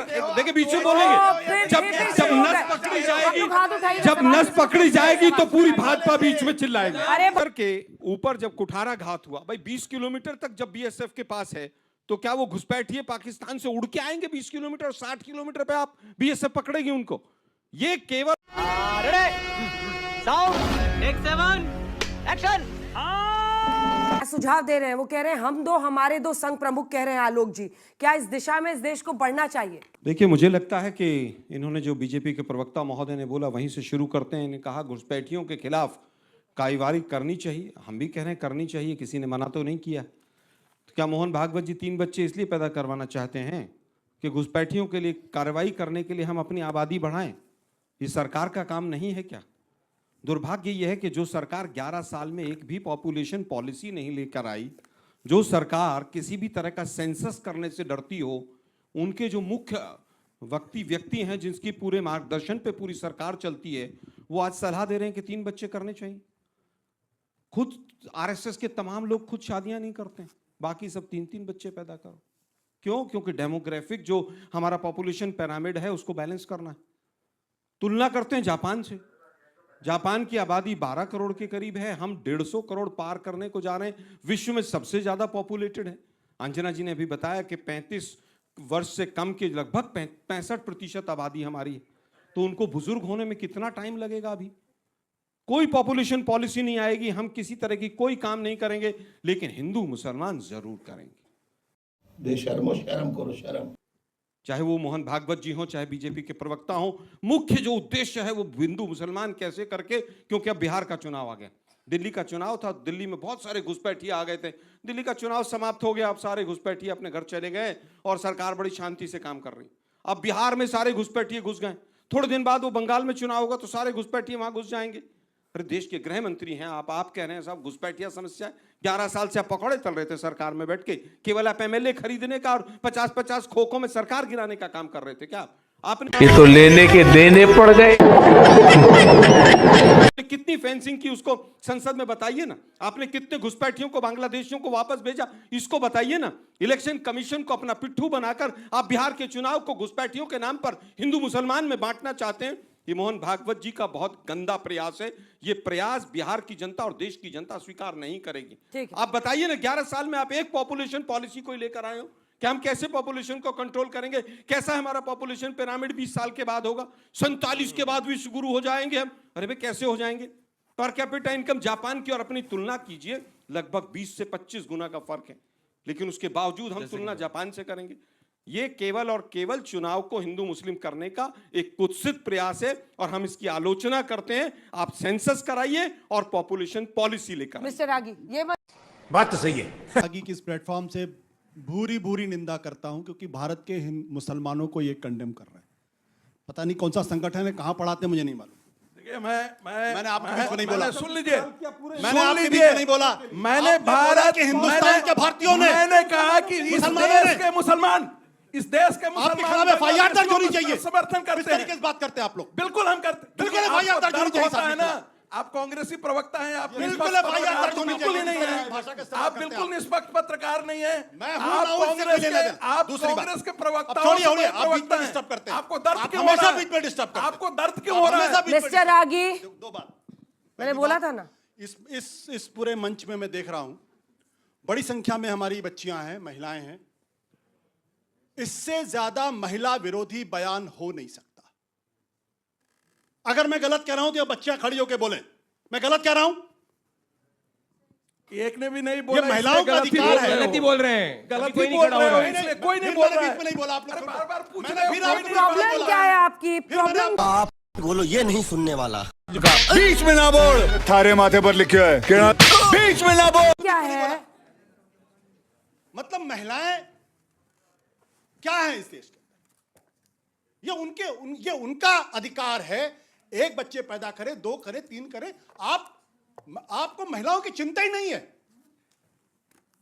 देखिए बीच में बोलेंगे, जब नस पकड़ी जाएगी तो पूरी भाजपा बीच में चिल्लाएगी। के ऊपर जब कुठारा घात हुआ, भाई 20 किलोमीटर तक जब बीएसएफ के पास है तो क्या वो घुसपैठिए पाकिस्तान से उड़ के आएंगे 20 किलोमीटर और 60 किलोमीटर पे आप बीएसएफ पकड़ेगी उनको? ये केवल सुझाव दे रहे हैं, वो कह रहे हैं हमारे दो संघ प्रमुख कह रहे हैं आलोक जी, क्या इस दिशा में इस देश को बढ़ना चाहिए? देखिए, मुझे लगता है कि इन्होंने जो बीजेपी के प्रवक्ता महोदय ने बोला वहीं से शुरू करते हैं। इन्होंने कहा घुसपैठियों के खिलाफ कार्रवाई करनी चाहिए, हम भी कह रहे हैं करनी चाहिए, किसी ने मना तो नहीं किया। तो क्या मोहन भागवत जी 3 बच्चे इसलिए पैदा करवाना चाहते हैं कि घुसपैठियों के लिए कार्रवाई करने के लिए हम अपनी आबादी बढ़ाएं? ये सरकार का काम नहीं है क्या? दुर्भाग्य यह है कि जो सरकार 11 साल में एक भी पॉपुलेशन पॉलिसी नहीं लेकर आई, जो सरकार किसी भी तरह का सेंसस करने से डरती हो, उनके जो मुख्य व्यक्ति हैं जिनकी पूरे मार्गदर्शन पे पूरी सरकार चलती है, वो आज सलाह दे रहे हैं कि 3 बच्चे करने चाहिए। खुद आरएसएस के तमाम लोग खुद शादियां नहीं करते, बाकी सब 3-3 बच्चे पैदा करो। क्यों? क्योंकि डेमोग्राफिक जो हमारा पॉपुलेशन पिरामिड है उसको बैलेंस करना है। तुलना करते हैं जापान से, जापान की आबादी 12 करोड़ के करीब है, हम 150 करोड़ पार करने को जा रहे हैं, विश्व में सबसे ज्यादा पॉपुलेटेड है। अंजना जी ने अभी बताया कि 35 वर्ष से कम के लगभग 65% आबादी हमारी है, तो उनको बुजुर्ग होने में कितना टाइम लगेगा? अभी कोई पॉपुलेशन पॉलिसी नहीं आएगी, हम किसी तरह की कोई काम नहीं करेंगे, लेकिन हिंदू मुसलमान जरूर करेंगे। बेशर्मो शर्म करो, शर्म। चाहे वो मोहन भागवत जी हो, चाहे बीजेपी के प्रवक्ता हो, मुख्य जो उद्देश्य है वो हिंदू मुसलमान कैसे करके, क्योंकि अब बिहार का चुनाव आ गया, दिल्ली का चुनाव था, दिल्ली में बहुत सारे घुसपैठिए आ गए थे, दिल्ली का चुनाव समाप्त हो गया, अब सारे घुसपैठिए अपने घर चले गए और सरकार बड़ी शांति से काम कर रही। अब बिहार में सारे घुसपैठिए घुस गए, थोड़े दिन बाद वो बंगाल में चुनाव होगा तो सारे घुसपैठिए वहां घुस जाएंगे। अरे देश के गृह मंत्री हैं आप कह रहे हैं साहब घुसपैठिया समस्या। 11 साल से आप पकौड़े तल रहे थे सरकार में बैठ के, केवल आप एमएलए खरीदने का और 50-50 खोखों में सरकार गिराने का काम कर रहे थे क्या आपने? ये तो लेने के देने पड़ गए। कितनी फेंसिंग की उसको संसद में बताइए ना, आपने कितने घुसपैठियों को बांग्लादेशियों को वापस भेजा, इसको बताइए ना। इलेक्शन कमीशन को अपना पिट्ठू बनाकर आप बिहार के चुनाव को घुसपैठियों के नाम पर हिंदू मुसलमान में बांटना चाहते हैं। ये मोहन भागवत जी का बहुत गंदा प्रयास है, ये प्रयास बिहार की जनता और देश की जनता स्वीकार नहीं करेगी। आप बताइए ना, 11 साल में आप एक पॉपुलेशन पॉलिसी कोई लेकर आए हो कि हम कैसे पॉपुलेशन को कंट्रोल करेंगे? कैसा हमारा पॉपुलेशन पिरामिड 20 साल के बाद होगा, 47 के बाद विश्व गुरु हो जाएंगे हम? अरे भाई कैसे हो जाएंगे? पर कैपिटा इनकम जापान की और अपनी तुलना कीजिए, लगभग 20 से 25 गुना का फर्क है, लेकिन उसके बावजूद हम तुलना जापान से करेंगे। ये केवल और केवल चुनाव को हिंदू मुस्लिम करने का एक कुत्सित प्रयास है और हम इसकी आलोचना करते हैं। आप सेंसस कराइए और पॉपुलेशन पॉलिसी लेकर। मिस्टर रागी, ये बात तो सही है। रागी की इस प्लेटफॉर्म से भूरी निंदा करता हूं, क्योंकि भारत के मुसलमानों को ये कंडेम कर रहे हैं। पता नहीं कौन सा संगठन है, कहां पढ़ाते मुझे नहीं मालूम। मैंने आपके बीच में नहीं बोला, सुन लीजिए, मैंने आपके बीच में नहीं बोला। मैंने भारत के हिंदुस्तान के भारतीयों ने, मैंने कहा कि इस देश के मुसलमान, इस देश के मुसलमान एफआईआर दर्ज होनी चाहिए। समर्थन करते हैं। किस तरीके से बात करते हैं आप लोग? बिल्कुल हम करते, बिल्कुल एफआईआर दर्ज होनी चाहिए ना। आप कांग्रेसी प्रवक्ता हैं, आप बिल्कुल एफआईआर दर्ज होनी चाहिए। नहीं है, आप बिल्कुल निष्पक्ष पत्रकार नहीं है। आप कांग्रेस के प्रवक्ता, आपको दर्द क्यों हो रहा है? आपको दर्द क्यों हो रहा है? मिस्टर रागी, दो बात मैंने बोला था ना, इस पूरे मंच में मैं देख रहा हूं बड़ी संख्या में हमारी बच्चियां हैं, महिलाएं हैं। इससे ज्यादा महिला विरोधी बयान हो नहीं सकता। अगर मैं गलत कह रहा हूं तो बच्चियां खड़ी होकर बोले मैं गलत कह रहा हूं। एक ने भी नहीं बोला, ये महिलाओं का अधिकार है। गलत ही बोल रहे हैं, गलत कोई नहीं बोल रहा है, इसलिए कोई नहीं बोल रहा है। नहीं बोला, आप बार-बार पूछ मैंने रहे हो, फिर कोई आपको नहीं प्रॉब्लम बोला। क्या है आपकी? प्रॉब्लम आप बोलो, ये नहीं सुनने वाला। बीच में ना बोल, थारे माथे पर लिखा है बीच में ना बोल। क्या है? मतलब महिलाएं क्या है इस देश के? ये उनका अधिकार है। एक बच्चे पैदा करे, 2 करे, 3 करे। आपको महिलाओं की चिंता ही नहीं है।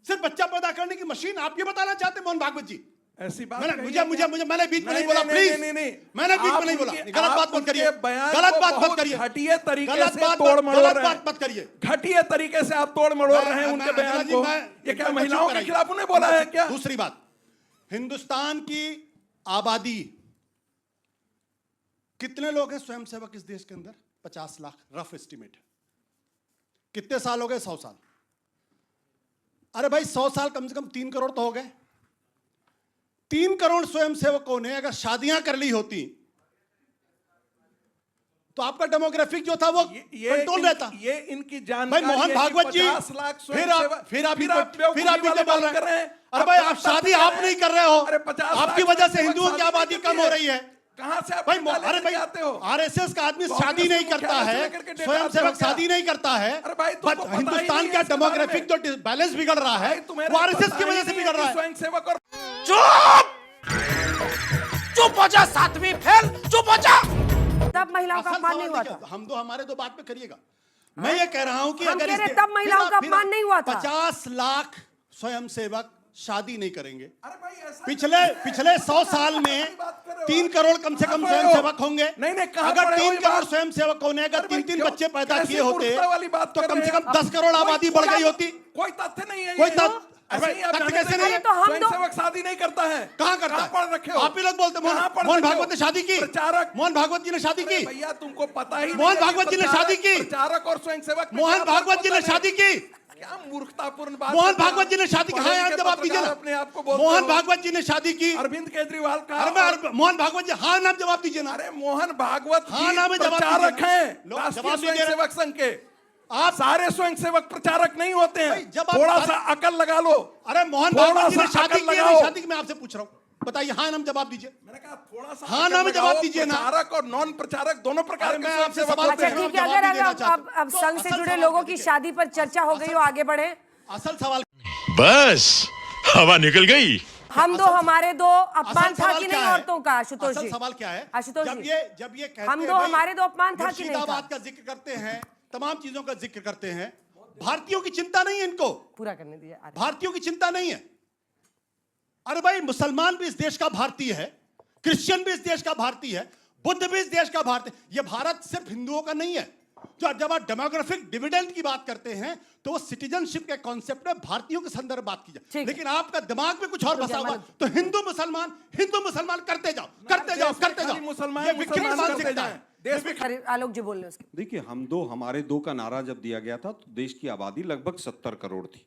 सिर्फ बच्चा पैदा करने की मशीन आप ये बताना चाहते मोहन भागवत जी? ऐसी बात मैंने बीच में नहीं बोला, प्लीज। मैंने बीच में नहीं बोला। गलत बात मत करिए, गलत बात मत करिए, घटिया तरीके से तोड़ मरोड़ गलत बात मत करिए, घटिया तरीके से आप तोड़ मरोड़ रहे हैं उनके बयान को। ये क्या महिलाओं के खिलाफ उन्हें बोला है क्या? दूसरी बात, हिंदुस्तान की आबादी, कितने लोग हैं स्वयंसेवक इस देश के अंदर? 50 लाख रफ एस्टिमेट है। कितने साल हो गए? 100 साल। अरे भाई 100 साल कम से कम 3 करोड़ तो हो गए। 3 करोड़ स्वयंसेवकों ने अगर शादियां कर ली होती तो आपका डेमोग्राफिक जो था वो कंट्रोल रहता। ये इनकी जानकारी भाई मोहन भागवत जी, 50 लाख फिर आप बेवकूफी वाली बोल बात कर रहे रहे हैं। हैं। अरे भाई आप शादी आप नहीं कर रहे हो, अरे 50 आपकी लाख वजह से स्वयंसेवक हिंदुओं की शादी आबादी नहीं कम करती हो रही है। कहां से आप भाई निकाले अरे लेके भाई आते हो? आरएसएस का आदमी कांग्रेस शादी नहीं के करता मुख्यालय से है, लेकर के डेटा स्वयंसेवक आपको क्या? शादी नहीं करता है। अरे भाई तुमको पता ही नहीं हिंदुस्तान है का इसके बारे में। डेमोग्राफिक जो बैलेंस बिगड़ रहा है भाई तुम्हें वो आरएसएस पता की ही वजह से नहीं है बिगड़ कि रहा है। स्वयंसेवक और चुप हो जा, सातवीं फेल, चुप हो जा। तब महिलाओं का असल अपमान सवाल नहीं हुआ देखिए, था। हम हमारे दो बात पे करिएगा। मैं ये कह रहा हूं कि हम अगर कह रहे इस तब महिलाओं का अपमान नहीं हुआ था। 50 लाख स्वयंसेवक शादी नहीं करेंगे। अरे भाई ऐसा पिछले 100 साल में 3 करोड़ कम से कम स्वयंसेवक होंगे। नहीं, कहां अगर पढ़े हो 3 ये करोड़ बात? स्वयंसेवकों ने अगर अरे भाई 3 क्यों? बच्चे पैदा कैसी किए होते मूर्खता वाली बात तो कर कम रहे से हैं कम आप? 10 करोड़ आबादी बढ़ गई होती। कोई तथ्य नहीं है कोई ये। तथ्य- ऐसे ही आप तथ्य जानते कैसे हैं नहीं है? कि तो हम दो- स्वयंसेवक शादी नहीं करता है। कहां करता है? पढ़ रखे हो? आप ही लोग बोलते कहां पढ़ मोहन रखे हो? भागवत ने शादी की। प्रचारक मोहन भागवत जी ने शादी अरे की। भैया तुमको पता ही नहीं मोहन है कि भागवत जी ने प्रचारक- शादी की। प्रचारक और स्वयंसेवक में मोहन क्या भागवत फर्क जी ने होता है? शादी की। क्या मूर्खतापूर्ण बात मोहन करते हैं भागवत जी ने आप? शादी की। पढ़े हाँ यार लिखे जवाब दीजिए पत्रकार ना। अपने आप को बोलते मोहन हो। भागवत जी ने शादी की। अरविंद केजरीवाल का अरे मैं मोहन भागवत जी, हाँ नाम जवाब दीजिए ना। अरे मोहन भागवत हाँ जी नाम है, जवाब प्रचारक दीजिए। हैं लो, राष्ट्रीय जवाब दीजिए। स्वयंसेवक संघ के। आप सारे स्वयंसेवक प्रचारक नहीं होते भाई, हैं। जब आप थोड़ा बात- सा अकल लगा लो। अरे मोहन थोड़ा भागवत जी ने सा शादी अकल की है, लगाओ। नहीं शादी की? मैं आपसे पूछ रहा हूँ, बताइए। हाँ नाम जवाब दीजिए। मैंने कहा थोड़ा सा हाँ, अकल ना में जवाब लगाओ। दीजिए ना। प्रचारक और नॉन प्रचारक दोनों प्रकार अरे के मैं आपसे स्वयंसेवक सवाल होते अच्छा हैं। पूछ ठीक है, जवाब अगर नहीं देना अब चाहते। अब तो संघ से असल जुड़े सवाल लोगों क्या की है? शादी पर चर्चा हो गई हो, आगे बढ़े। असल सवाल बस हवा निकल गई। हम दो हमारे दो अपमान असल था सवाल कि क्या नहीं है? औरतों का? आशुतोष असल जी, सवाल क्या है? आशुतोष जब जी, ये कहते हम हैं दो भाई, हमारे दो अपमान था कि नहीं था? मुर्शिदाबाद का जिक्र करते हैं, तमाम चीजों का जिक्र करते हैं। भारतीयों की चिंता नहीं है इनको। पूरा करने दीजिए। अरे भारतीयों की चिंता नहीं है। अरे भाई मुसलमान भी इस देश का भारतीय है, क्रिश्चियन भी इस देश का भारतीय है, बुद्ध भी इस देश का भारतीय। ये भारत सिर्फ हिंदुओं का नहीं है। जो जब आप डेमोग्राफिक डिविडेंड की बात करते हैं तो वो सिटीजनशिप के कॉन्सेप्ट में भारतीयों के संदर्भ बात की जाए, ठीक है। लेकिन आपका दिमाग में कुछ और रुक बसा जाओ, हुआ है। मैं- तो हिंदू मुसलमान करते जाओ, करते जाओ, करते जाओ। मुसलमान ये विकृत मुसलमान करते मानसिकता जाएं। है। देश में अरे आलोक जी बोल रहे हैं उसके। देखिए, हम दो हमारे दो का नारा जब दिया गया था तो देश की आबादी लगभग 70 करोड़ थी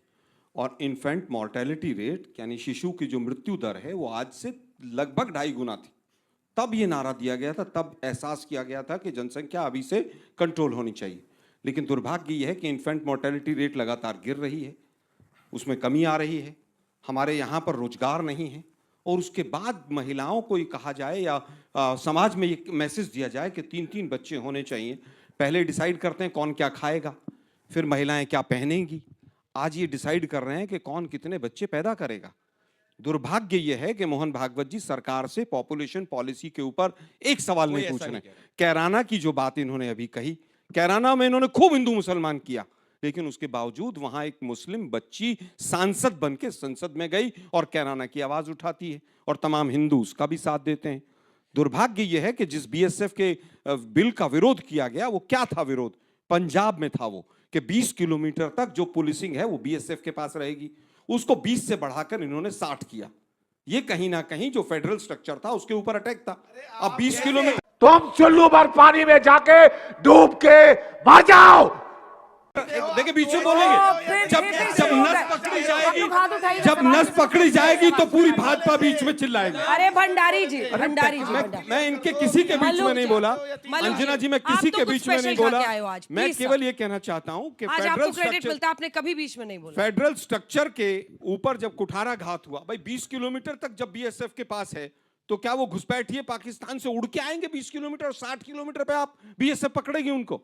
और इन्फेंट मॉर्टेलिटी रेट यानी शिशु की जो मृत्यु दर है वो आज से लगभग 2.5 गुना थी। तब ये नारा दिया गया था, तब एहसास किया गया था कि जनसंख्या अभी से कंट्रोल होनी चाहिए। लेकिन दुर्भाग्य ये है कि इन्फेंट मॉर्टेलिटी रेट लगातार गिर रही है, उसमें कमी आ रही है। हमारे यहाँ पर रोजगार नहीं है और उसके बाद महिलाओं को ये कहा जाए या समाज में ये मैसेज दिया जाए कि 3-3 बच्चे होने चाहिए। पहले डिसाइड करते हैं कौन क्या खाएगा, फिर महिलाएं क्या पहनेंगी। आज ये डिसाइड कर रहे हैं कि कौन कितने बच्चे पैदा करेगा। दुर्भाग्य ये है कि मोहन भागवत जी सरकार से पॉपुलेशन पॉलिसी के ऊपर एक सवाल नहीं पूछ रहे। कैराना की जो बात इन्होंने अभी कही, कैराना में इन्होंने खूब हिंदू मुसलमान किया, लेकिन उसके बावजूद वहां एक मुस्लिम बच्ची सांसद बन के संसद में गई और कैराना की आवाज उठाती है और तमाम हिंदू उसका भी साथ देते हैं। दुर्भाग्य यह है कि जिस बीएसएफ के बिल का विरोध किया गया, वो क्या था विरोध? पंजाब में था वो कि 20 किलोमीटर तक जो पुलिसिंग है वो बीएसएफ के पास रहेगी। उसको 20 से बढ़ाकर इन्होंने 60 किया। ये कहीं ना कहीं जो फेडरल स्ट्रक्चर था उसके ऊपर अटैक था। अब 20 किलोमीटर तुम चुल्लू भर पानी में जाके डूब के मर जाओ। देखिए बीच में बोलेंगे, जब नस पकड़ी जाएगी, जब नस पकड़ी जाएगी तो पूरी भाजपा बीच में चिल्लाएगी। अरे भंडारी जी, भंडारी जी, भंडारी। मैं इनके किसी के बीच में नहीं बोला, अंजना जी, मैं किसी के बीच में नहीं बोला। मैं केवल ये कहना चाहता हूं कि आज आपको क्रेडिट मिलता है, आपने कभी बीच में नहीं बोला। फेडरल स्ट्रक्चर के ऊपर जब कुठारा घात हुआ, भाई 20 किलोमीटर तक जब बीएसएफ के पास है तो क्या वो घुसपैठिए पाकिस्तान से उड़ के आएंगे 20 किलोमीटर और 60 किलोमीटर पे आप बीएसएफ पकड़ेगी उनको?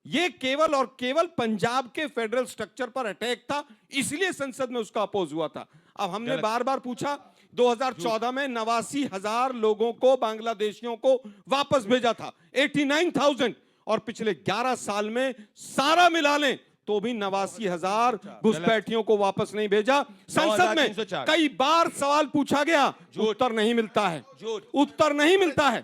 ये केवल और केवल पंजाब के फेडरल स्ट्रक्चर पर अटैक था, इसलिए संसद में उसका अपोज हुआ था। अब हमने बार बार पूछा, 2014 में 89,000 लोगों को, बांग्लादेशियों को वापस भेजा था, 89,000, और पिछले 11 साल में सारा मिला लें तो भी 89,000 घुसपैठियों को वापस नहीं भेजा। संसद में कई बार सवाल पूछा गया, उत्तर नहीं मिलता है, उत्तर नहीं मिलता है।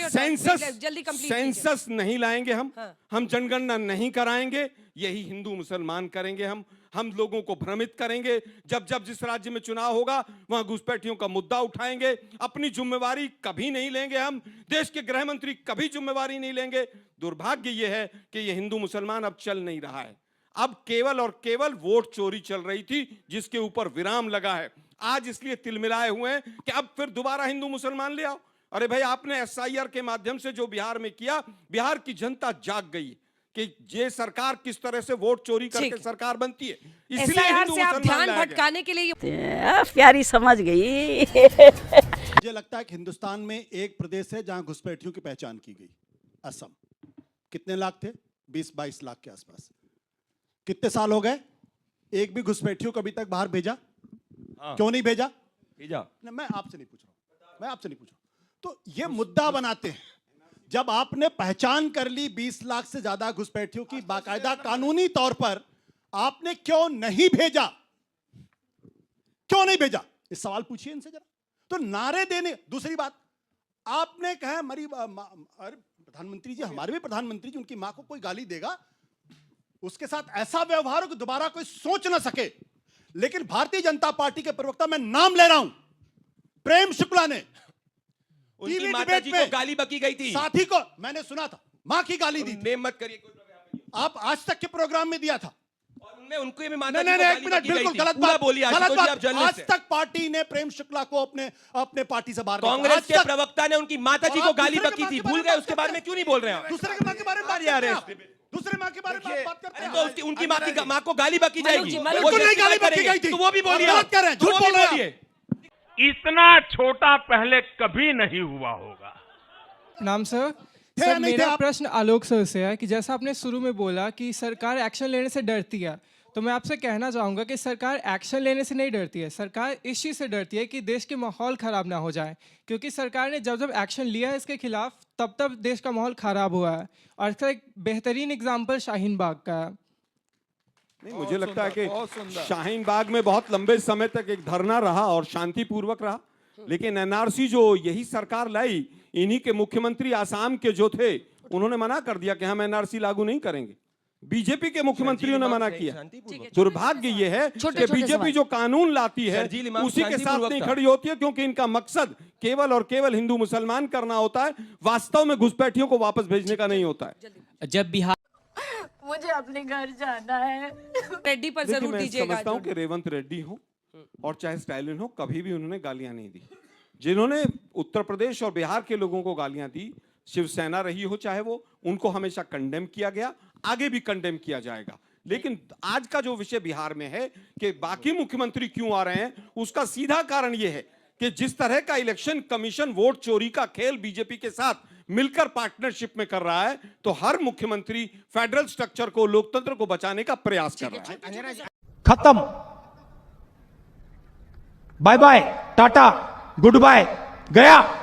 सेंसस नहीं लाएंगे हम जनगणना नहीं कराएंगे, यही हिंदू मुसलमान करेंगे हम। हम लोगों को भ्रमित करेंगे। जब जब जिस राज्य में चुनाव होगा वहां घुसपैठियों का मुद्दा उठाएंगे। अपनी जिम्मेवारी कभी नहीं लेंगे। हम देश के गृह मंत्री कभी जिम्मेवारी नहीं लेंगे। दुर्भाग्य यह है कि यह हिंदू मुसलमान अब चल नहीं रहा है। अब केवल और केवल वोट चोरी चल रही थी, जिसके ऊपर विराम लगा है। आज इसलिए तिलमिलाए हुए हैं कि अब फिर दोबारा हिंदू मुसलमान ले आओ। अरे भाई, आपने एसआईआर के माध्यम से जो बिहार में किया, बिहार की जनता जाग गई कि ये सरकार किस तरह से वोट चोरी करके सरकार बनती है। इसलिए हिंदू से आप मुसलमान ध्यान लाया गया। भटकाने के लिए प्यारी समझ गई। मुझे लगता है कि हिंदुस्तान में एक प्रदेश है जहां घुसपैठियों की पहचान की गई, असम। कितने लाख थे? 20-22 लाख के आसपास। कितने साल हो गए? एक भी घुसपैठियों को अभी तक बाहर भेजा? क्यों नहीं भेजा? मैं आपसे नहीं पूछ रहा हूं, तो ये मुद्दा बनाते हैं। जब आपने पहचान कर ली 20 लाख से ज्यादा घुसपैठियों की बाकायदा कानूनी तौर पर, आपने क्यों नहीं भेजा? क्यों नहीं भेजा? इस सवाल पूछिए इनसे जरा। तो नारे देने, दूसरी बात आपने कहा हमारी प्रधानमंत्री जी, हमारे भी प्रधानमंत्री जी, उनकी मां को कोई गाली देगा, उसके साथ ऐसा व्यवहार हो कि दोबारा कोई सोच ना सके। लेकिन भारतीय जनता पार्टी के प्रवक्ता, मैं नाम ले रहा हूं, प्रेम शुक्ला ने उनकी माता जी को गाली बकी गई थी। साथी को मैंने सुना था, मां की गाली दी थी। मत करिए कोई प्रोग्राम। आप आज तक के प्रोग्राम में दिया था। और उनमें उनको भी माता नहीं, जी को एक गाली मिनट, बकी गई बिल्कुल थी। गलत पूरा बात, बोलिए गलत आशुतोष जी, आप बात। जर्नलिस्ट आज हैं। तक पार्टी ने प्रेम शुक्ला को अपने पार्टी से बाहर कांग्रेस आज के तक- प्रवक्ता ने उनकी माता जी और को आप गाली दूसरे बकी के थी, माँ के भूल बारे गए? में उसके बात बारे में क्यों नहीं बोल रहे हैं आप? दूसरे के मां के बारे में बात यार, करते हैं आप। दूसरे मां के बारे में बात करते अरे हैं। तो उनकी माँ को गाली बकी जाएगी, जी, वो मनुज जी, बिल्कुल नहीं गाली justify बकी गई थी। तो वो भी बोलिए। आप गलत कह रहे हैं, तो झूठ वो भी बोल रहे हैं बोलिए। इतना छोटा पहले कभी नहीं हुआ होगा। नाम सर थे या सर नहीं थे मेरा आप? प्रश्न आलोक सर से है कि जैसा आपने शुरू में बोला कि सरकार एक्शन लेने से डरती है, तो मैं आपसे कहना चाहूँगा कि सरकार एक्शन लेने से नहीं डरती है। सरकार इस चीज़ से डरती है कि देश के माहौल ख़राब ना हो जाए, क्योंकि सरकार ने जब जब एक्शन लिया है इसके खिलाफ, तब तब देश का माहौल ख़राब हुआ है। और इसका एक बेहतरीन एग्जाम्पल शाहीन बाग का है। नहीं, मुझे लगता है कि शाहीन बाग में बहुत लंबे समय तक एक धरना रहा और शांतिपूर्वक रहा, लेकिन एनआरसी जो यही सरकार लाई, इन्हीं के मुख्यमंत्री आसाम के जो थे, उन्होंने मना कर दिया कि हम एनआरसी लागू नहीं करेंगे। बीजेपी के मुख्यमंत्रियों ने मना किया। दुर्भाग्य ये है कि बीजेपी जो कानून लाती है उसी के साथ नहीं खड़ी होती है, क्योंकि इनका मकसद केवल और केवल हिंदू मुसलमान करना होता है, वास्तव में घुसपैठियों को वापस भेजने का नहीं होता है। जब बिहार मुझे अपने घर जाना है। रेड्डी पर देखिए, जरूर मैं दीजिएगा। समझता हूं कि रेवंत रेड्डी हो और चाहे स्टालिन हो, कभी भी उन्होंने गालियां नहीं दी। जिन्होंने उत्तर प्रदेश और बिहार के लोगों को गालियां दी, शिवसेना रही हो चाहे वो, उनको हमेशा कंडेम किया गया, आगे भी कंडेम किया जाएगा। लेकिन आज का जो विषय बिहार में है कि बाकी मुख्यमंत्री क्यों आ रहे हैं, उसका सीधा कारण यह है कि जिस तरह का इलेक्शन कमीशन वोट चोरी का खेल बीजेपी के साथ मिलकर पार्टनरशिप में कर रहा है, तो हर मुख्यमंत्री फेडरल स्ट्रक्चर को, लोकतंत्र को बचाने का प्रयास कर रहा है। खत्म, bye bye, tata, goodbye, गया।